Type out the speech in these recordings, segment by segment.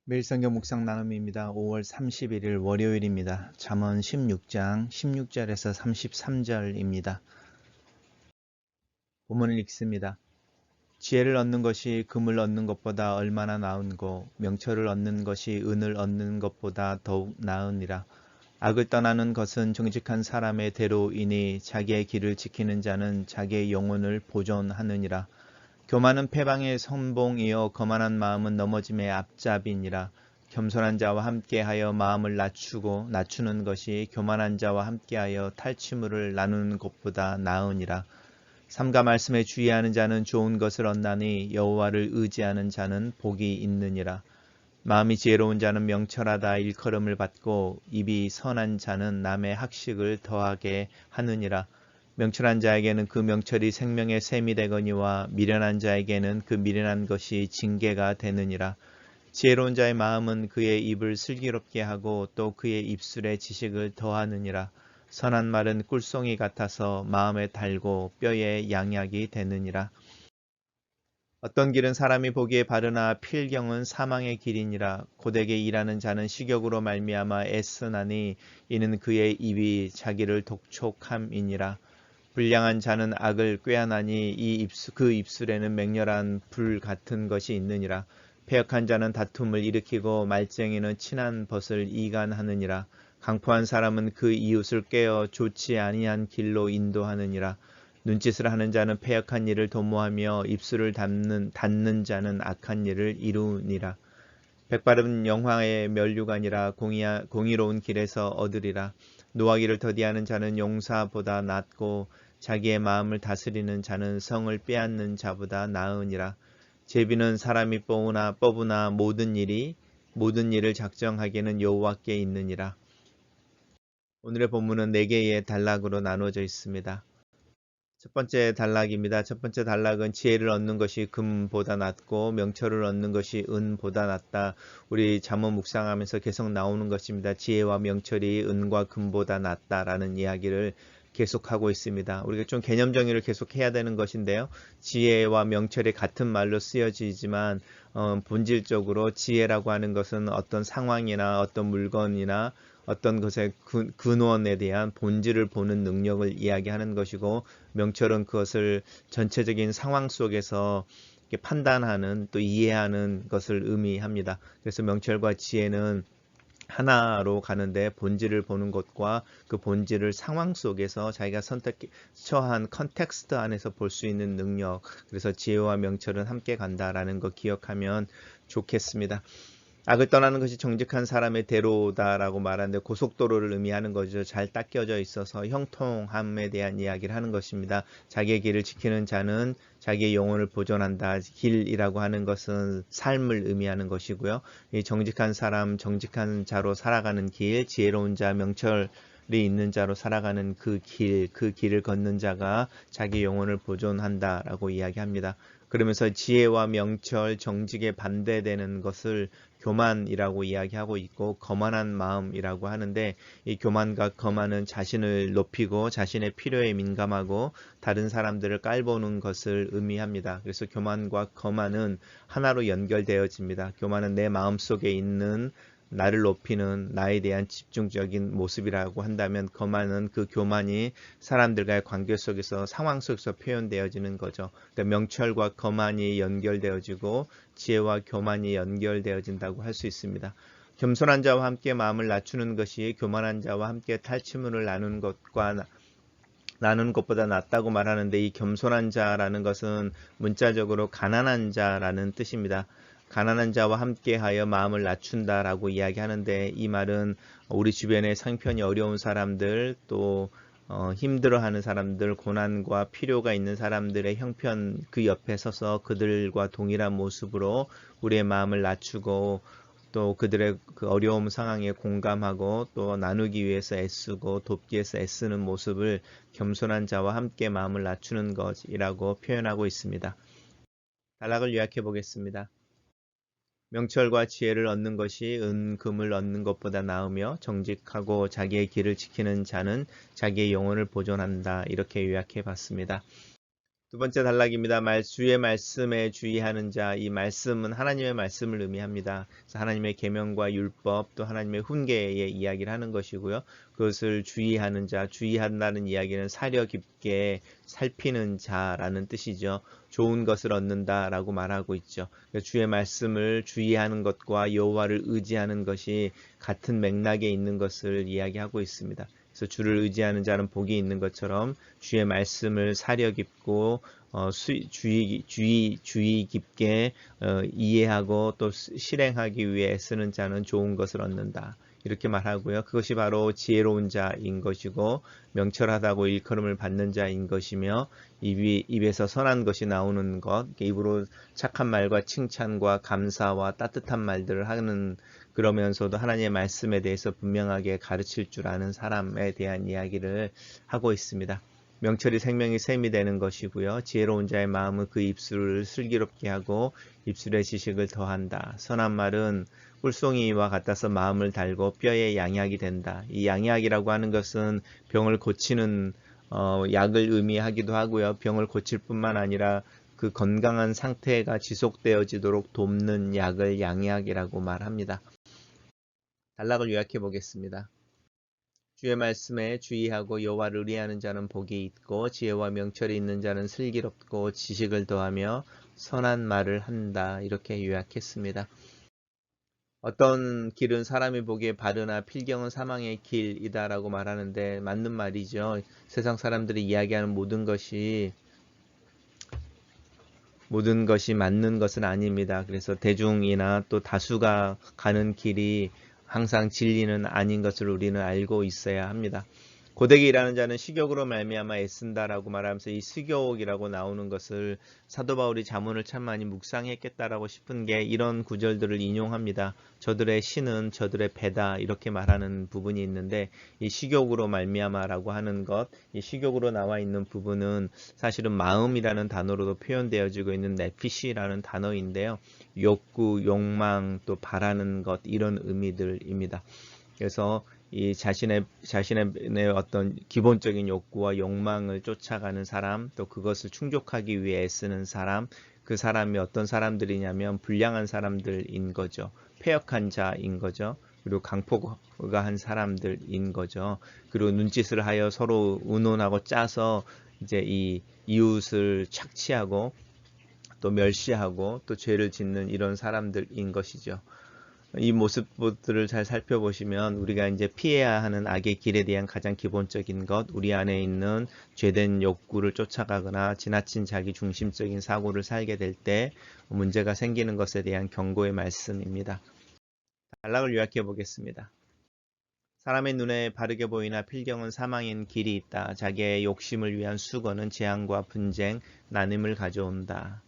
매일 성경 묵상 나눔입니다. 5월 31일 월요일입니다. 잠언 16장 16절에서 33절입니다. 본문을 읽습니다. 지혜를 얻는 것이 금을 얻는 것보다 얼마나 나은고 명철을 얻는 것이 은을 얻는 것보다 더욱 나으니라. 악을 떠나는 것은 정직한 사람의 대로이니 자기의 길을 지키는 자는 자기의 영혼을 보존하느니라. 교만은 패방의 선봉이요 거만한 마음은 넘어짐의 앞잡이니라. 겸손한 자와 함께하여 마음을 낮추는 것이 교만한 자와 함께하여 탈취물을 나누는 것보다 나으니라. 삼가 말씀에 주의하는 자는 좋은 것을 얻나니 여호와를 의지하는 자는 복이 있느니라. 마음이 지혜로운 자는 명철하다 일컬음을 받고 입이 선한 자는 남의 학식을 더하게 하느니라. 명철한 자에게는 그 명철이 생명의 샘이 되거니와 미련한 자에게는 그 미련한 것이 징계가 되느니라. 지혜로운 자의 마음은 그의 입을 슬기롭게 하고 또 그의 입술에 지식을 더하느니라. 선한 말은 꿀송이 같아서 마음에 달고 뼈에 양약이 되느니라. 어떤 길은 사람이 보기에 바르나 필경은 사망의 길이니라. 고되게 일하는 자는 식욕으로 말미암아 애쓰나니 이는 그의 입이 자기를 독촉함이니라. 불량한 자는 악을 꾀하나니 그 입술에는 맹렬한 불 같은 것이 있느니라. 패역한 자는 다툼을 일으키고 말쟁이는 친한 벗을 이간하느니라. 강포한 사람은 그 이웃을 깨어 좋지 아니한 길로 인도하느니라. 눈짓을 하는 자는 패역한 일을 도모하며 입술을 닫는 자는 악한 일을 이루니라. 백발은 영화의 면류관이라 공의로운 길에서 얻으리라. 노하기를 더디하는 자는 용사보다 낫고 자기의 마음을 다스리는 자는 성을 빼앗는 자보다 나으니라. 제비는 사람이 뽑으나 모든 일을 작정하기에는 여호와께 있느니라. 오늘의 본문은 4개의 단락으로 나누어져 있습니다. 첫 번째 단락입니다. 첫 번째 단락은 지혜를 얻는 것이 금보다 낫고 명철을 얻는 것이 은보다 낫다. 우리 잠언 묵상하면서 계속 나오는 것입니다. 지혜와 명철이 은과 금보다 낫다라는 이야기를 계속하고 있습니다. 우리가 좀 개념 정의를 계속 해야 되는 것인데요. 지혜와 명철이 같은 말로 쓰여지지만 본질적으로 지혜라고 하는 것은 어떤 상황이나 어떤 물건이나 어떤 것의 근원에 대한 본질을 보는 능력을 이야기하는 것이고, 명철은 그것을 전체적인 상황 속에서 판단하는 또 이해하는 것을 의미합니다. 그래서 명철과 지혜는 하나로 가는데 본질을 보는 것과 그 본질을 상황 속에서 자기가 처한 컨텍스트 안에서 볼 수 있는 능력, 그래서 지혜와 명철은 함께 간다라는 거 기억하면 좋겠습니다. 악을 떠나는 것이 정직한 사람의 대로다라고 말하는데 고속도로를 의미하는 거죠. 잘 닦여져 있어서 형통함에 대한 이야기를 하는 것입니다. 자기의 길을 지키는 자는 자기의 영혼을 보존한다. 길이라고 하는 것은 삶을 의미하는 것이고요. 이 정직한 사람, 정직한 자로 살아가는 길, 지혜로운 자, 명철이 있는 자로 살아가는 그 길을 걷는 자가 자기 영혼을 보존한다라고 이야기합니다. 그러면서 지혜와 명철, 정직에 반대되는 것을 교만이라고 이야기하고 있고 거만한 마음이라고 하는데, 이 교만과 거만은 자신을 높이고 자신의 필요에 민감하고 다른 사람들을 깔보는 것을 의미합니다. 그래서 교만과 거만은 하나로 연결되어집니다. 교만은 내 마음속에 있는 나를 높이는 나에 대한 집중적인 모습이라고 한다면, 거만은 그 교만이 사람들과의 관계 속에서 상황 속에서 표현되어지는 거죠. 그러니까 명철과 거만이 연결되어지고 지혜와 교만이 연결되어진다고 할 수 있습니다. 겸손한 자와 함께 마음을 낮추는 것이 교만한 자와 함께 탈취물을 나누는 것보다 낫다고 말하는데, 이 겸손한 자라는 것은 문자적으로 가난한 자라는 뜻입니다. 가난한 자와 함께하여 마음을 낮춘다라고 이야기하는데, 이 말은 우리 주변에 형편이 어려운 사람들, 또 힘들어하는 사람들, 고난과 필요가 있는 사람들의 형편 그 옆에 서서 그들과 동일한 모습으로 우리의 마음을 낮추고 또 그들의 그 어려움 상황에 공감하고 또 나누기 위해서 애쓰고 돕기 위해서 애쓰는 모습을 겸손한 자와 함께 마음을 낮추는 것이라고 표현하고 있습니다. 단락을 요약해 보겠습니다. 명철과 지혜를 얻는 것이 금을 얻는 것보다 나으며 정직하고 자기의 길을 지키는 자는 자기의 영혼을 보존한다. 이렇게 요약해 봤습니다. 두 번째 단락입니다. 주의 말씀에 주의하는 자. 이 말씀은 하나님의 말씀을 의미합니다. 그래서 하나님의 계명과 율법 또 하나님의 훈계의 이야기를 하는 것이고요. 그것을 주의하는 자. 주의한다는 이야기는 사려 깊게 살피는 자라는 뜻이죠. 좋은 것을 얻는다라고 말하고 있죠. 주의 말씀을 주의하는 것과 여호와를 의지하는 것이 같은 맥락에 있는 것을 이야기하고 있습니다. 그래서 주를 의지하는 자는 복이 있는 것처럼 주의 말씀을 사려 깊고 주의 깊게 이해하고 또 실행하기 위해 쓰는 자는 좋은 것을 얻는다. 이렇게 말하고요. 그것이 바로 지혜로운 자인 것이고 명철하다고 일컬음을 받는 자인 것이며 입에서 선한 것이 나오는 것, 입으로 착한 말과 칭찬과 감사와 따뜻한 말들을 하는 그러면서도 하나님의 말씀에 대해서 분명하게 가르칠 줄 아는 사람에 대한 이야기를 하고 있습니다. 명철이 생명이 샘이 되는 것이고요. 지혜로운 자의 마음은 그 입술을 슬기롭게 하고 입술의 지식을 더한다. 선한 말은 꿀송이와 같아서 마음을 달고 뼈에 양약이 된다. 이 양약이라고 하는 것은 병을 고치는 약을 의미하기도 하고요. 병을 고칠 뿐만 아니라 그 건강한 상태가 지속되어지도록 돕는 약을 양약이라고 말합니다. 단락을 요약해 보겠습니다. 주의 말씀에 주의하고 여호와를 의뢰하는 자는 복이 있고 지혜와 명철이 있는 자는 슬기롭고 지식을 더하며 선한 말을 한다. 이렇게 요약했습니다. 어떤 길은 사람이 보기에 바르나 필경은 사망의 길이다라고 말하는데 맞는 말이죠. 세상 사람들이 이야기하는 모든 것이 맞는 것은 아닙니다. 그래서 대중이나 또 다수가 가는 길이 항상 진리는 아닌 것을 우리는 알고 있어야 합니다. 고되게 일하는 자는 식욕으로 말미암아 애쓴다라고 말하면서 이 식욕이라고 나오는 것을 사도 바울이 자문을 참 많이 묵상했겠다라고 싶은 게 이런 구절들을 인용합니다. 저들의 신은 저들의 배다 이렇게 말하는 부분이 있는데 이 식욕으로 말미암아라고 하는 것, 이 식욕으로 나와 있는 부분은 사실은 마음이라는 단어로도 표현되어지고 있는 네피시라는 단어인데요. 욕구, 욕망, 또 바라는 것 이런 의미들입니다. 그래서 이 자신의 어떤 기본적인 욕구와 욕망을 쫓아가는 사람, 또 그것을 충족하기 위해 애쓰는 사람, 그 사람이 어떤 사람들이냐면 불량한 사람들인 거죠. 패역한 자인 거죠. 그리고 강포가한 사람들인 거죠. 그리고 눈짓을 하여 서로 의논하고 짜서 이제 이 이웃을 착취하고 또 멸시하고 또 죄를 짓는 이런 사람들인 것이죠. 이 모습들을 잘 살펴보시면 우리가 이제 피해야 하는 악의 길에 대한 가장 기본적인 것, 우리 안에 있는 죄된 욕구를 쫓아가거나 지나친 자기 중심적인 사고를 살게 될 때 문제가 생기는 것에 대한 경고의 말씀입니다. 단락을 요약해 보겠습니다. 사람의 눈에 바르게 보이나 필경은 사망인 길이 있다. 자기의 욕심을 위한 수고는 재앙과 분쟁, 나눔을 가져온다.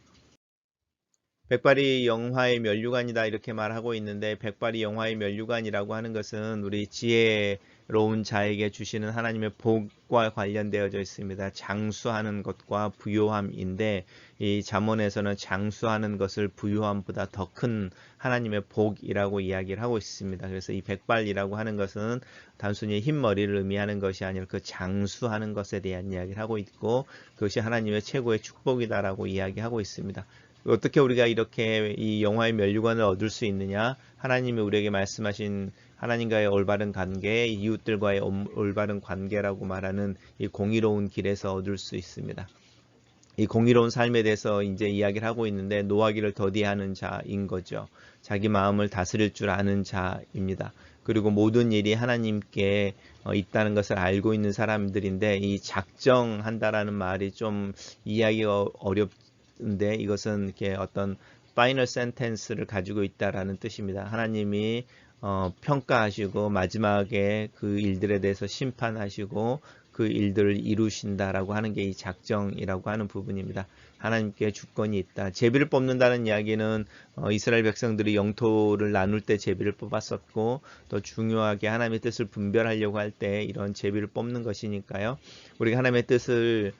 백발이 영화의 면류관이다 이렇게 말하고 있는데 백발이 영화의 면류관이라고 하는 것은 우리 지혜로운 자에게 주시는 하나님의 복과 관련되어져 있습니다. 장수하는 것과 부요함인데 이 잠언에서는 장수하는 것을 부요함보다 더 큰 하나님의 복이라고 이야기를 하고 있습니다. 그래서 이 백발이라고 하는 것은 단순히 흰 머리를 의미하는 것이 아니라 그 장수하는 것에 대한 이야기를 하고 있고 그것이 하나님의 최고의 축복이다라고 이야기하고 있습니다. 어떻게 우리가 이렇게 이 영화의 면류관을 얻을 수 있느냐? 하나님이 우리에게 말씀하신 하나님과의 올바른 관계, 이웃들과의 올바른 관계라고 말하는 이 공의로운 길에서 얻을 수 있습니다. 이 공의로운 삶에 대해서 이제 이야기를 하고 있는데 노하기를 더디하는 자인 거죠. 자기 마음을 다스릴 줄 아는 자입니다. 그리고 모든 일이 하나님께 있다는 것을 알고 있는 사람들인데 이 작정한다라는 말이 좀 이해하기가 어렵은데 이것은 이렇게 어떤 파이널 센텐스를 가지고 있다라는 뜻입니다. 하나님이 평가하시고 마지막에 그 일들에 대해서 심판하시고 그 일들을 이루신다라고 하는 게 이 작정이라고 하는 부분입니다. 하나님께 주권이 있다. 제비를 뽑는다는 이야기는 이스라엘 백성들이 영토를 나눌 때 제비를 뽑았었고 또 중요하게 하나님의 뜻을 분별하려고 할 때 이런 제비를 뽑는 것이니까요. 우리가 하나님의 뜻을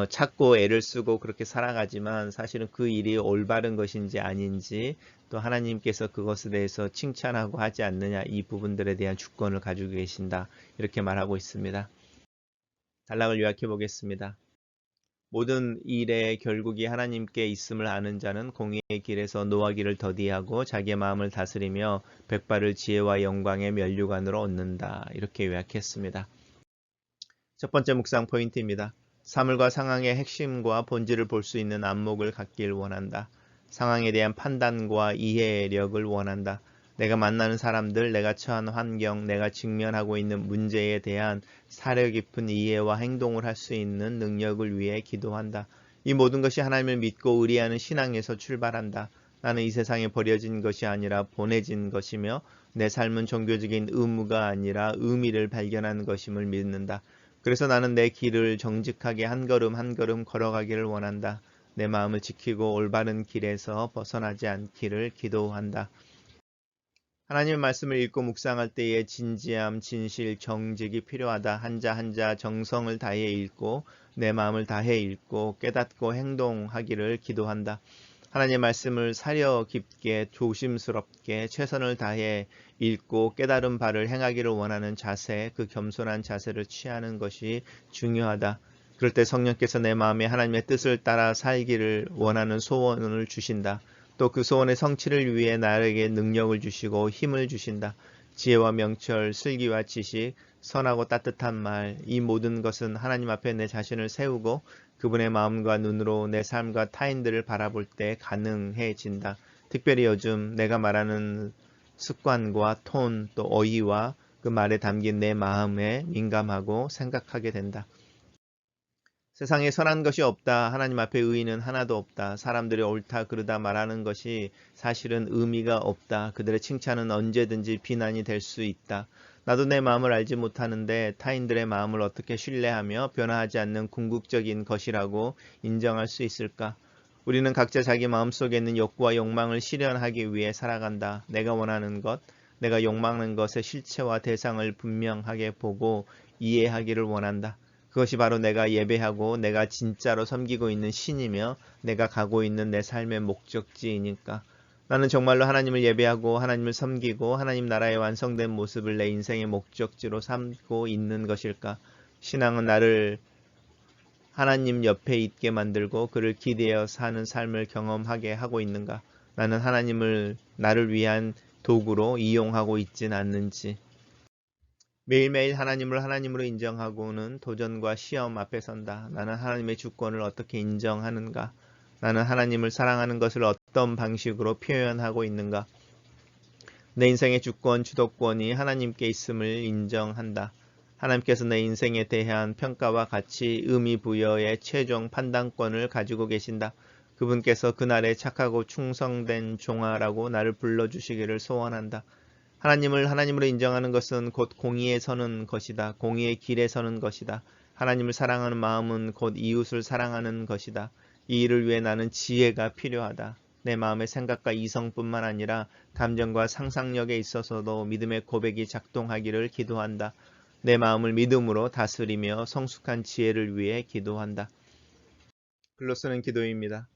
찾고 애를 쓰고 그렇게 살아가지만 사실은 그 일이 올바른 것인지 아닌지 또 하나님께서 그것에 대해서 칭찬하고 하지 않느냐 이 부분들에 대한 주권을 가지고 계신다 이렇게 말하고 있습니다. 단락을 요약해 보겠습니다. 모든 일의 결국이 하나님께 있음을 아는 자는 공의의 길에서 노하기를 더디하고 자기의 마음을 다스리며 백발을 지혜와 영광의 면류관으로 얻는다. 이렇게 요약했습니다. 첫 번째 묵상 포인트입니다. 사물과 상황의 핵심과 본질을 볼 수 있는 안목을 갖길 원한다. 상황에 대한 판단과 이해력을 원한다. 내가 만나는 사람들, 내가 처한 환경, 내가 직면하고 있는 문제에 대한 사려 깊은 이해와 행동을 할 수 있는 능력을 위해 기도한다. 이 모든 것이 하나님을 믿고 의리하는 신앙에서 출발한다. 나는 이 세상에 버려진 것이 아니라 보내진 것이며 내 삶은 종교적인 의무가 아니라 의미를 발견하는 것임을 믿는다. 그래서 나는 내 길을 정직하게 한 걸음 한 걸음 걸어가기를 원한다. 내 마음을 지키고 올바른 길에서 벗어나지 않기를 기도한다. 하나님의 말씀을 읽고 묵상할 때에 진지함, 진실, 정직이 필요하다. 한자 한자 정성을 다해 읽고 내 마음을 다해 읽고 깨닫고 행동하기를 기도한다. 하나님의 말씀을 사려 깊게 조심스럽게 최선을 다해 읽고 깨달은 바를 행하기를 원하는 자세, 그 겸손한 자세를 취하는 것이 중요하다. 그럴 때 성령께서 내 마음에 하나님의 뜻을 따라 살기를 원하는 소원을 주신다. 또 그 소원의 성취를 위해 나에게 능력을 주시고 힘을 주신다. 지혜와 명철, 슬기와 지식, 선하고 따뜻한 말, 이 모든 것은 하나님 앞에 내 자신을 세우고 그분의 마음과 눈으로 내 삶과 타인들을 바라볼 때 가능해진다. 특별히 요즘 내가 말하는 습관과 톤, 또 어휘와 그 말에 담긴 내 마음에 민감하고 생각하게 된다. 세상에 선한 것이 없다. 하나님 앞에 의의는 하나도 없다. 사람들이 옳다 그르다 말하는 것이 사실은 의미가 없다. 그들의 칭찬은 언제든지 비난이 될 수 있다. 나도 내 마음을 알지 못하는데 타인들의 마음을 어떻게 신뢰하며 변화하지 않는 궁극적인 것이라고 인정할 수 있을까? 우리는 각자 자기 마음속에 있는 욕구와 욕망을 실현하기 위해 살아간다. 내가 원하는 것, 내가 욕망하는 것의 실체와 대상을 분명하게 보고 이해하기를 원한다. 그것이 바로 내가 예배하고 내가 진짜로 섬기고 있는 신이며 내가 가고 있는 내 삶의 목적지이니까. 나는 정말로 하나님을 예배하고 하나님을 섬기고 하나님 나라의 완성된 모습을 내 인생의 목적지로 삼고 있는 것일까? 신앙은 나를 하나님 옆에 있게 만들고 그를 기대어 사는 삶을 경험하게 하고 있는가? 나는 하나님을 나를 위한 도구로 이용하고 있진 않는지. 매일매일 하나님을 하나님으로 인정하고는 도전과 시험 앞에 선다. 나는 하나님의 주권을 어떻게 인정하는가? 나는 하나님을 사랑하는 것을 어떤 방식으로 표현하고 있는가? 내 인생의 주권, 주도권이 하나님께 있음을 인정한다. 하나님께서 내 인생에 대한 평가와 가치, 의미 부여의 최종 판단권을 가지고 계신다. 그분께서 그날에 착하고 충성된 종아라고 나를 불러주시기를 소원한다. 하나님을 하나님으로 인정하는 것은 곧 공의에 서는 것이다. 공의의 길에 서는 것이다. 하나님을 사랑하는 마음은 곧 이웃을 사랑하는 것이다. 이 일을 위해 나는 지혜가 필요하다. 내 마음의 생각과 이성뿐만 아니라 감정과 상상력에 있어서도 믿음의 고백이 작동하기를 기도한다. 내 마음을 믿음으로 다스리며 성숙한 지혜를 위해 기도한다. 글로 쓰는 기도입니다.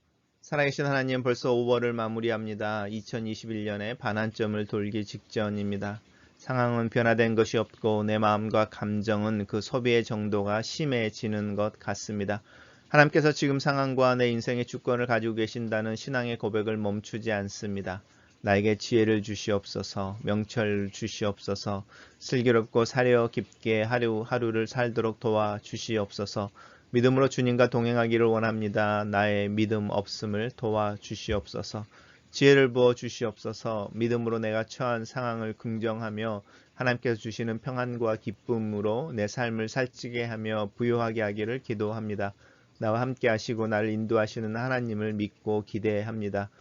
살아계신 하나님, 벌써 5월을 마무리합니다. 2021년의 반환점을 돌기 직전입니다. 상황은 변화된 것이 없고 내 마음과 감정은 그 소비의 정도가 심해지는 것 같습니다. 하나님께서 지금 상황과 내 인생의 주권을 가지고 계신다는 신앙의 고백을 멈추지 않습니다. 나에게 지혜를 주시옵소서, 명철 주시옵소서, 슬기롭고 사려 깊게 하루하루를 살도록 도와주시옵소서. 믿음으로 주님과 동행하기를 원합니다. 나의 믿음 없음을 도와주시옵소서. 지혜를 부어 주시옵소서. 믿음으로 내가 처한 상황을 긍정하며 하나님께서 주시는 평안과 기쁨으로 내 삶을 살찌게 하며 부요하게 하기를 기도합니다. 나와 함께 하시고 나를 인도하시는 하나님을 믿고 기대합니다.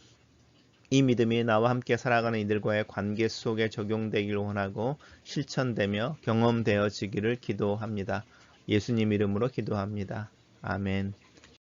이 믿음이 나와 함께 살아가는 이들과의 관계 속에 적용되기를 원하고 실천되며 경험되어지기를 기도합니다. 예수님 이름으로 기도합니다. 아멘.